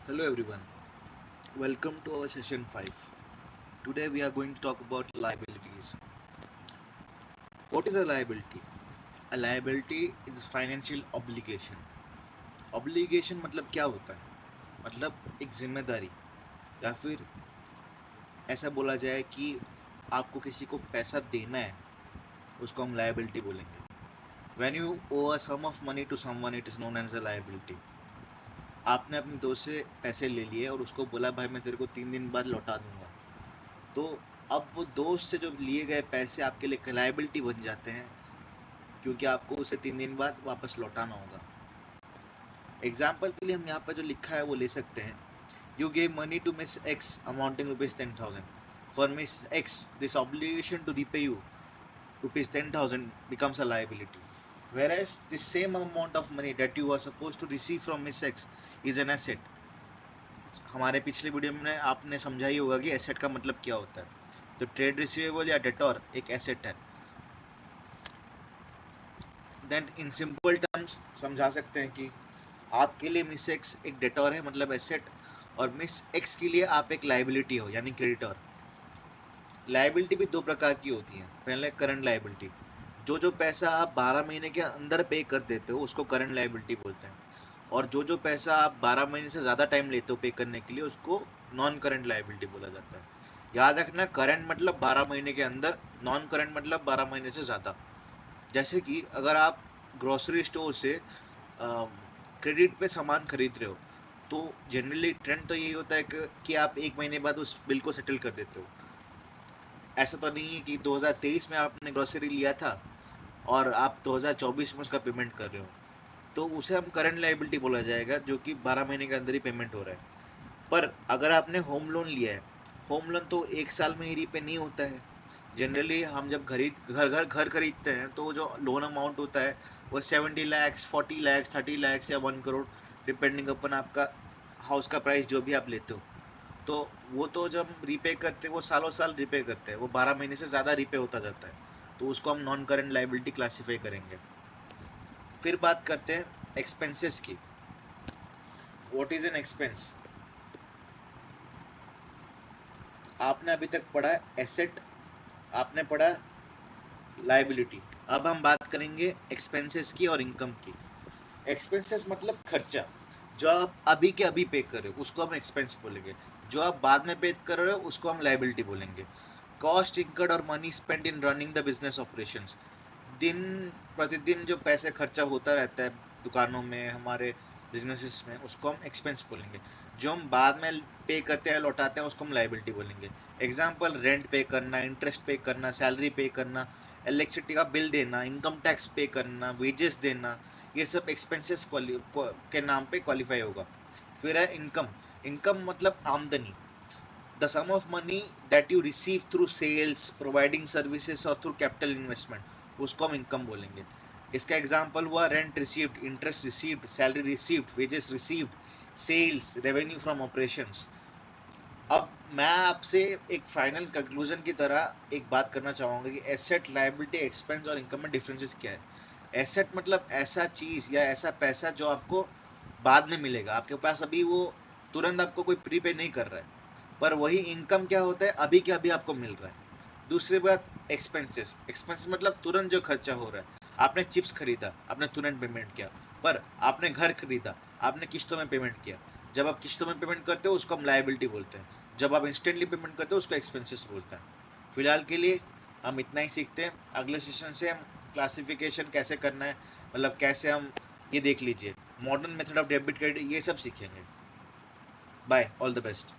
Hello everyone, welcome to our session 5. Today we are going to talk about liabilities. What is a liability? A liability is financial obligation. Obligation मतलब क्या होता है? मतलब एक जिम्मेदारी या फिर ऐसा बोला जाए कि आपको किसी को पैसा देना है, उसको हम liability बोलेंगे. When you owe a sum of money to someone, it is known as a liability. आपने अपने दोस्त से पैसे ले लिए और उसको बोला भाई मैं तेरे को 3 दिन बाद लौटा दूंगा. तो अब वो दोस्त से जो लिए गए पैसे आपके लिए लायबिलिटी बन जाते हैं क्योंकि आपको उसे 3 दिन बाद वापस लौटाना होगा. एग्जाम्पल के लिए हम यहाँ पर जो लिखा है वो ले सकते हैं. You gave money to Miss X amounting ₹10,000. For Miss X this obligation to repay you ₹10,000 becomes a liability, whereas the same amount of money that you are supposed to receive from Miss X is an asset. हमारे पिछले video में आपने समझा ही होगा कि asset का मतलब क्या होता है. तो ट्रेड रिसीवेबल या डेटोर एक एसेट है. देन इन सिंपल टर्म्स समझा सकते हैं कि आपके लिए मिस एक्स एक डेटोर है मतलब एसेट, और मिस एक्स के लिए आप एक लाइबिलिटी हो यानी क्रेडिटर. लाइबिलिटी भी दो प्रकार की होती है. पहले करंट लाइबिलिटी, जो पैसा आप 12 महीने के अंदर पे कर देते हो उसको करंट लाइबिलिटी बोलते हैं. और जो पैसा आप 12 महीने से ज़्यादा टाइम लेते हो पे करने के लिए उसको नॉन करंट लाइबिलिटी बोला जाता है. याद रखना, करंट मतलब 12 महीने के अंदर, नॉन करंट मतलब 12 महीने से ज़्यादा. जैसे कि अगर आप ग्रोसरी स्टोर से क्रेडिट पे सामान खरीद रहे हो तो जनरली ट्रेंड तो यही होता है कि आप 1 महीने बाद उस बिल को सेटल कर देते हो. ऐसा तो नहीं है कि 2023 में आपने ग्रोसरी लिया था और आप 2024 में उसका पेमेंट कर रहे हो, तो उसे हम करंट लायबिलिटी बोला जाएगा जो कि 12 महीने के अंदर ही पेमेंट हो रहा है. पर अगर आपने होम लोन लिया है, होम लोन तो 1 साल में ही रीपे नहीं होता है. जनरली हम जब घर खरीदते हैं तो जो लोन अमाउंट होता है वो 70 लाख, 40 लाख, 30 लाख या 1 करोड़, डिपेंडिंग अपन आपका हाउस का प्राइस जो भी आप लेते हो. तो वो तो जब रीपे करते हैं वो सालों साल रीपे करते हैं, वो 12 महीने से ज़्यादा रीपे होता जाता है, तो उसको हम नॉन करंट लायबिलिटी क्लासीफाई करेंगे. फिर बात करते हैं एक्सपेंसेस की. What is an expense? आपने अभी तक पढ़ा एसेट, आपने पढ़ा लायबिलिटी. अब हम बात करेंगे एक्सपेंसेस की और इनकम की. एक्सपेंसेस मतलब खर्चा. जो आप अभी के अभी पे कर रहे हो उसको हम एक्सपेंस बोलेंगे. जो आप बाद में पे कर रहे हो उसको हम लायबिलिटी बोलेंगे. कॉस्ट इनकर्ड और money spend in running the business operations. दिन प्रतिदिन जो पैसे खर्चा होता रहता है दुकानों में, हमारे बिजनेसेस में, उसको हम एक्सपेंस बोलेंगे. जो हम बाद में पे करते हैं लौटाते हैं उसको हम लायबिलिटी बोलेंगे. एग्जांपल, रेंट पे करना, इंटरेस्ट पे करना, सैलरी पे करना, इलेक्ट्रिसिटी का बिल देना, इनकम टैक्स पे करना, वेजेस देना, ये सब एक्सपेंसेस के नाम पे क्वालिफाई होगा. फिर है इनकम. इनकम मतलब आमदनी. The sum of money that you receive through sales, providing services और थ्रू कैपिटल इन्वेस्टमेंट, उसको हम इनकम बोलेंगे. इसका एग्जांपल हुआ rent received, interest received, salary received, wages received, sales, revenue from operations. अब मैं आपसे एक फाइनल कंक्लूजन की तरह एक बात करना चाहूँगा कि एसेट, लायबिलिटी, एक्सपेंस और इनकम में डिफरेंसेस क्या है. एसेट मतलब ऐसा चीज़ या ऐसा पैसा जो आपको बाद में मिलेगा, आपके पास अभी वो तुरंत आपको कोई प्रीपे नहीं कर रहा है. पर वही इनकम क्या होता है, अभी के अभी आपको मिल रहा है. दूसरी बात एक्सपेंसेस. एक्सपेंसेस मतलब तुरंत जो खर्चा हो रहा है. आपने चिप्स खरीदा, आपने तुरंत पेमेंट किया. पर आपने घर खरीदा, आपने किस्तों में पेमेंट किया. जब आप किस्तों में पेमेंट करते हो उसको हम लायबिलिटी बोलते हैं. जब आप इंस्टेंटली पेमेंट करते हो उसको एक्सपेंसेस बोलते हैं. फिलहाल के लिए हम इतना ही सीखते हैं. अगले सेशन से हम क्लासिफिकेशन कैसे करना है, मतलब कैसे हम, ये देख लीजिए, modern method of debit credit, ये सब सीखेंगे. Bye, all the best.